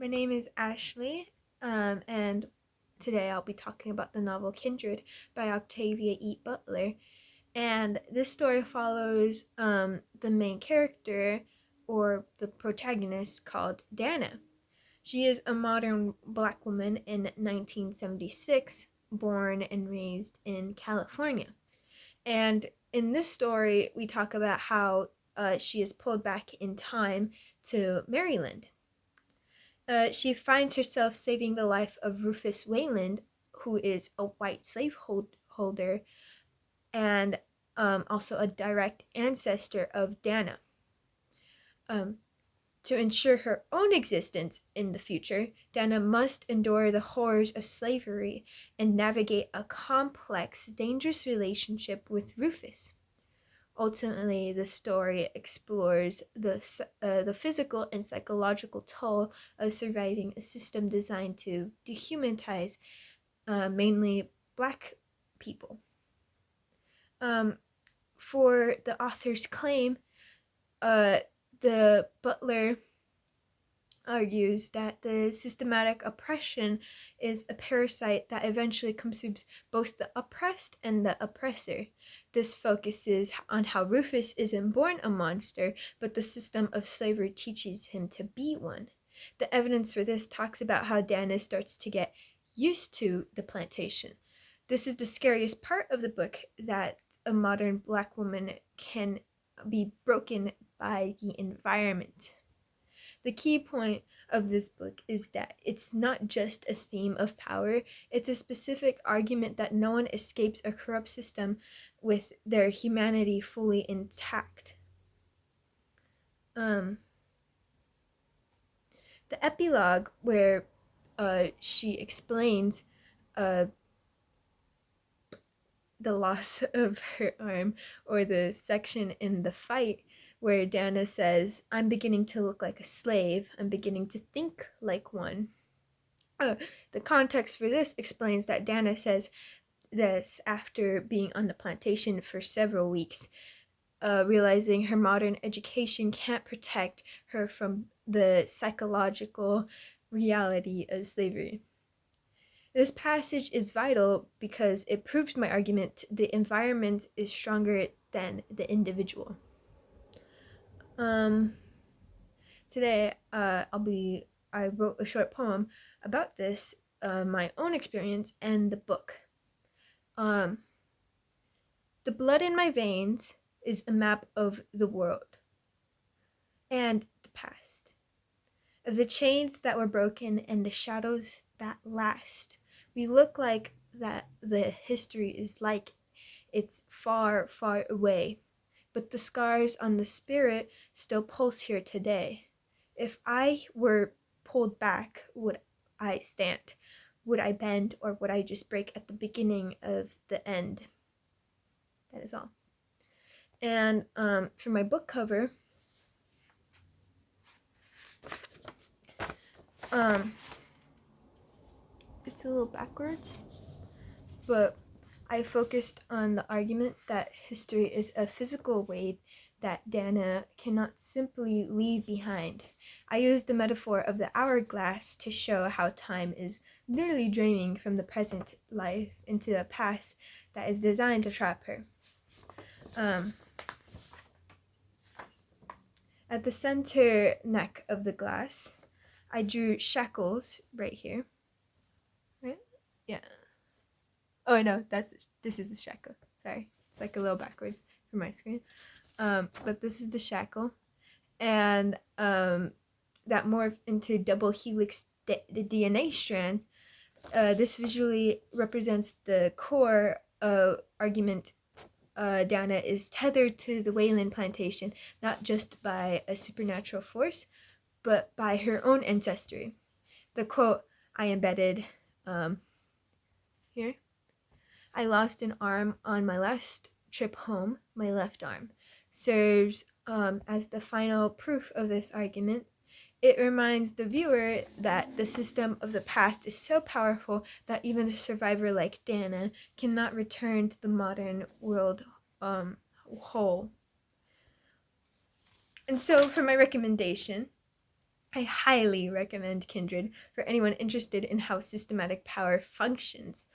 My name is Ashley, and today I'll be talking about the novel Kindred by Octavia Butler. And this story follows the main character, or the protagonist, called Dana. She is a modern black woman in 1976, born and raised in California. And in this story, we talk about how she is pulled back in time to Maryland. She finds herself saving the life of Rufus Wayland, who is a white slaveholder and also a direct ancestor of Dana. To ensure her own existence in the future, Dana must endure the horrors of slavery and navigate a complex, dangerous relationship with Rufus. Ultimately, the story explores the physical and psychological toll of surviving a system designed to dehumanize mainly Black people. For the author's claim, the Butler argues that the systematic oppression is a parasite that eventually consumes both the oppressed and the oppressor. This focuses on how Rufus isn't born a monster, but the system of slavery teaches him to be one. The evidence for this talks about how Dana starts to get used to the plantation. This is the scariest part of the book, that a modern Black woman can be broken by the environment. The key point of this book is that it's not just a theme of power, it's a specific argument that no one escapes a corrupt system with their humanity fully intact. The epilogue, where she explains the loss of her arm, or the section in the fight where Dana says, "I'm beginning to look like a slave. I'm beginning to think like one." The context for this explains that Dana says this after being on the plantation for several weeks, realizing her modern education can't protect her from the psychological reality of slavery. This passage is vital because it proves my argument: the environment is stronger than the individual. Today, I wrote a short poem about this, my own experience, and the book. The blood in my veins is a map of the world and the past, of the chains that were broken and the shadows that last. We look like that the history is like it's far, far away, but the scars on the spirit still pulse here today. If I were pulled back, would I stand? Would I bend, or would I just break at the beginning of the end? That is all. And for my book cover, it's a little backwards, but I focused on the argument that history is a physical weight that Dana cannot simply leave behind. I used the metaphor of the hourglass to show how time is literally draining from the present life into a past that is designed to trap her. At the center neck of the glass, I drew shackles right here. Right? Yeah. Oh no, this is the shackle. Sorry, it's like a little backwards from my screen. But this is the shackle, and that morphed into double helix the DNA strand. This visually represents the core argument. Dana is tethered to the Wayland plantation, not just by a supernatural force, but by her own ancestry. The quote I embedded here: "I lost an arm on my last trip home, my left arm," serves as the final proof of this argument. It reminds the viewer that the system of the past is so powerful that even a survivor like Dana cannot return to the modern world whole. And so for my recommendation, I highly recommend Kindred for anyone interested in how systematic power functions.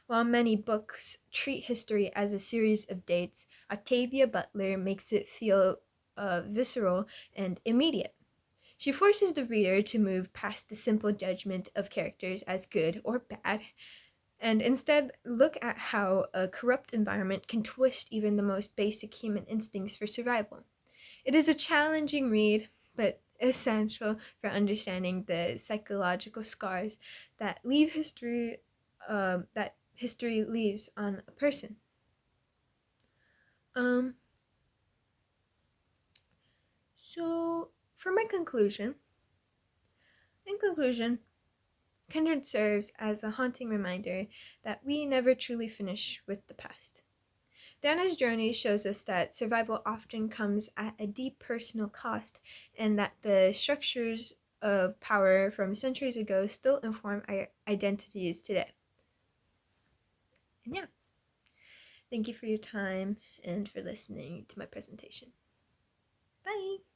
While many books treat history as a series of dates, Octavia Butler makes it feel visceral and immediate. She forces the reader to move past the simple judgment of characters as good or bad, and instead look at how a corrupt environment can twist even the most basic human instincts for survival. It is a challenging read, but essential for understanding the psychological scars that history leaves on a person. Um, so for my conclusion, in conclusion, Kindred serves as a haunting reminder that we never truly finish with the past. Dana's journey shows us that survival often comes at a deep personal cost, and that the structures of power from centuries ago still inform our identities today. And yeah, thank you for your time and for listening to my presentation. Bye!